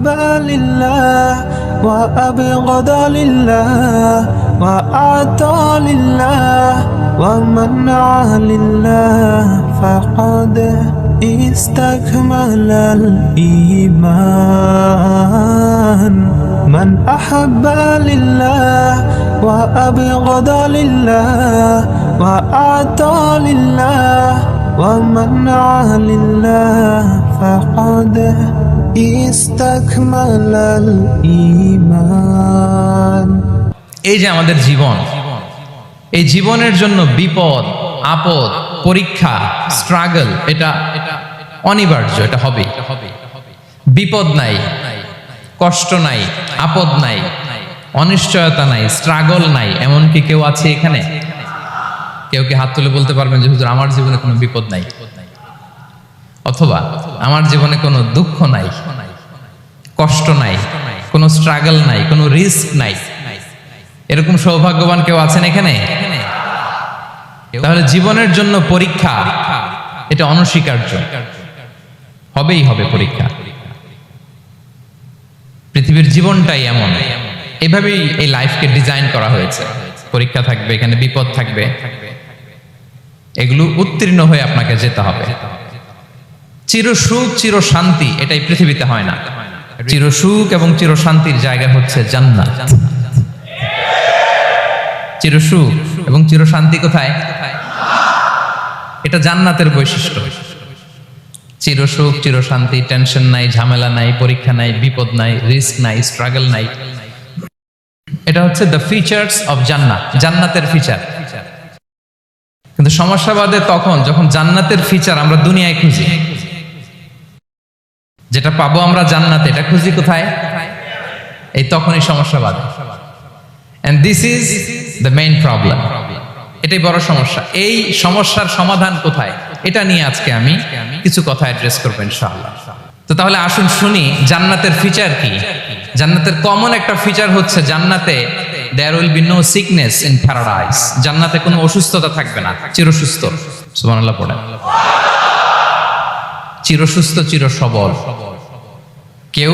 أحب لله وأبغض لله وأعطى لله ومنع لله فقد استكمل الإيمان من أحب لله وأبغض لله وأعطى لله ومنع لله فقد استكمل الإيمان। এই যে আমাদের জীবন, এই জীবনের জন্য বিপদ, আপদ, পরীক্ষা, স্ট্রাগল এটা অনিবার্য, এটা হবে। বিপদ নাই, কষ্ট নাই, আপদ নাই, অনিশ্চয়তা নাই, স্ট্রাগল নাই, এমন কি কেউ আছে এখানে? কেউ কি হাত তুলে বলতে পারবেন যে হুজুর আমার জীবনে কোনো বিপদ নাই, অথবা আমার জীবনে কোনো দুঃখ নাই, কষ্ট নাই, কোনো স্ট্রাগল নাই, কোনো রিস্ক নাই? এরকম সৌভাগ্যবান কেউ আছেন এখানে? তাহলে জীবনের জন্য পরীক্ষা এটা অনস্বীকার্য, হবেই হবে পরীক্ষা। পৃথিবীর জীবনটাই এমন, এভাবেই এই লাইফকে ডিজাইন করা হয়েছে। পরীক্ষা থাকবে, এখানে বিপদ থাকবে, এগুলো উত্তীর্ণ হয়ে আপনাকে যেতে হবে। চির সুখ চির শান্তি এটাই পৃথিবীতে হয় না। চির সুখ এবং চির শান্তির জায়গা হচ্ছে জান্নাত। চির সুখ এবং চির শান্তি কোথায়? এটা জান্নাতের বৈশিষ্ট্য। চির সুখ চির শান্তি, টেনশন নাই, ঝামেলা নাই, পরীক্ষা নাই, বিপদ নাই, রিস্ক নাই, স্ট্রাগল নাই। এটা হচ্ছে দ্য ফিচার্স অফ জান্নাত, জান্নাতের ফিচার। কিন্তু সমস্যা বাদে তখন যখন জান্নাতের ফিচার আমরা দুনিয়ায় খুঁজি। যেটা পাবো আমরা জান্নাতে, এটা খুঁজি কোথায়? এই তখনই সমস্যা বাদে। And this is the main problem. এটাই বড় সমস্যা। এই সমস্যার সমাধান কোথায়, এটা নিয়ে আজকে আমি কিছু কথা অ্যাড্রেস করব ইনশাআল্লাহ। তো তাহলে আসুন শুনি জান্নাতের ফিচার কি। জান্নাতের কমন একটা ফিচার হচ্ছে জান্নাতে there will be no sickness in paradise. জান্নাতে কোনো অসুস্থতা থাকবে না, চিরসুস্থ। সুবহানাল্লাহ পড়েন। চিরসুস্থ চির সবল, কেউ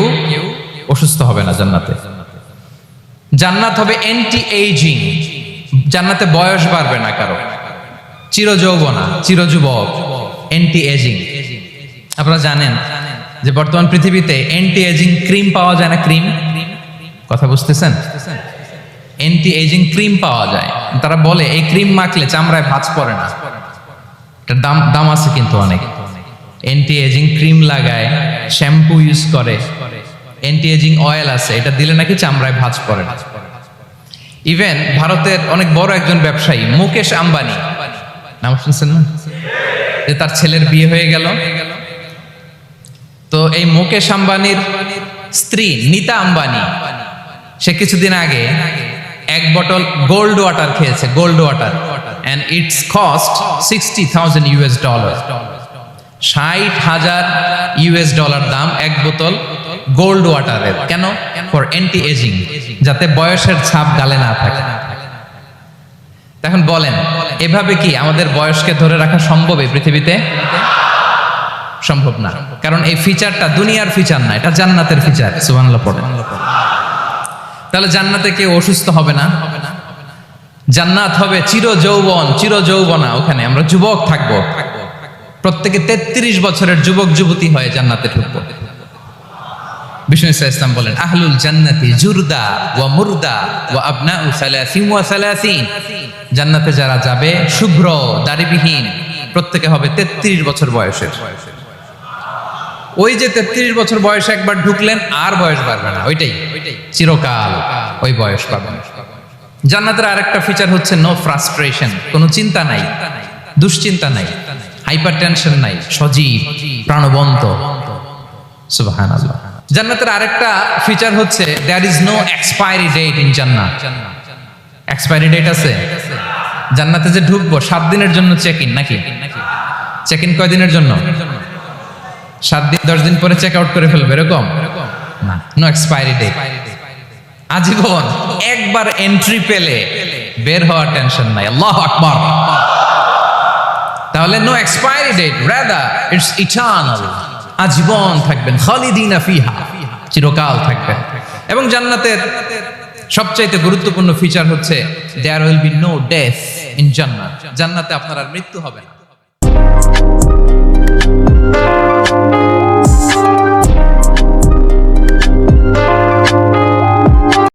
অসুস্থ হবে না জান্নাতে। জান্নাত হবে অ্যান্টি এইজিং, জান্নাতে বয়স বাড়বে না কারো, চির যৌবনা, চির যুবক, অ্যান্টি এজিং। আপনারা জানেন যে বর্তমান পৃথিবীতে অ্যান্টি এজিং ক্রিম পাওয়া যায় না? ক্রিম, কথা বুঝতেছেন? অ্যান্টি এজিং ক্রিম পাওয়া যায়। তারা বলে এই ক্রিম মাখলে চামড়ায় ভাঁজ পড়ে না। এটার দাম আছে কিন্তু অনেক। অ্যান্টি এজিং ক্রিম লাগায়, শ্যাম্পু ইউজ করে, অ্যান্টি এজিং অয়েল আছে, এটা দিলে নাকি চামড়ায় ভাঁজ পড়ে না। ইভেন ভারতের অনেক বড় একজন ব্যবসায়ী মুকেশ আম্বানি, নাম শুনছেন না? যে তার ছেলের বিয়ে হয়ে গেল। তো এই মুকেশ আম্বানির স্ত্রী নীতা আম্বানি, সে কিছুদিন আগে এক বোতল গোল্ড ওয়াটার খেয়েছে, gold water, and its cost $60,000। $60,000 দাম এক বোতল গোল্ড ওয়াটারের। কেন? ফর অ্যান্টি এজিং, যাতে বয়সের ছাপ গালে না থাকে। এখন বলেন এভাবে কি আমাদের বয়সকে ধরে রাখা সম্ভব এই পৃথিবীতে? সম্ভব না, কারণ এই ফিচারটা দুনিয়ার ফিচার না, এটা জান্নাতের ফিচার। সুবহানাল্লাহ পড়েন। তাহলে জান্নাতে কেউ অসুস্থ হবে না। জান্নাত হবে চির যৌবন, চির যৌবনা, ওখানে আমরা যুবক থাকবো। প্রত্যেকে 33 বছরের যুবক যুবতী হয়ে জান্নাতে ঢুকবো। বিষ্ণু ইসলাম বলেন আহলুল জান্নাতি জুরদা ওয়া মুরদা ওয়া আবনাউ 30 ওয়া 30। জান্নাতে যারা যাবে শুভ্র দাড়িবিহীন, প্রত্যেকে হবে 33 বছর বয়সের। ওই যে 33 বছর বয়সে একবার ঢুকলেন আর বয়স বাড়বে না, ওইটাই চিরকাল ওই বয়স পাবেন। জান্নাতের আরেকটা ফিচার হচ্ছে নো ফ্রাস্ট্রেশন, কোনো চিন্তা নাই, দুশ্চিন্তা নাই, হাইপার টেনশন নাই, সজীব প্রাণবন্ত। সুবহানাল্লাহ। জান্নাতের আরেকটা ফিচার হচ্ছে there is no expiry date in জান্নাত। এক্সপায়ারি ডেট আছে? জান্নাতে যে ঢুকবো 7 দিনের জন্য চেক ইন, নাকি? চেক ইন কয় দিনের জন্য? 7 দিন, 10 দিন পরে চেক আউট করে ফেলবে, এরকম না। নো এক্সপায়ারি ডেট, আজীবন। একবার এন্ট্রি পেলে বের হওয়ার টেনশন নাই। আল্লাহু আকবার। তাহলে no expiry date, rather it's eternal, আজীবন থাকবেন। খালিদিনা ফিহা, চিরকাল থাকবেন। এবং জান্নাতের সবচাইতে গুরুত্বপূর্ণ ফিচার হচ্ছে there will be no death in জান্নাত। জান্নাতে আপনার আর মৃত্যু হবে না।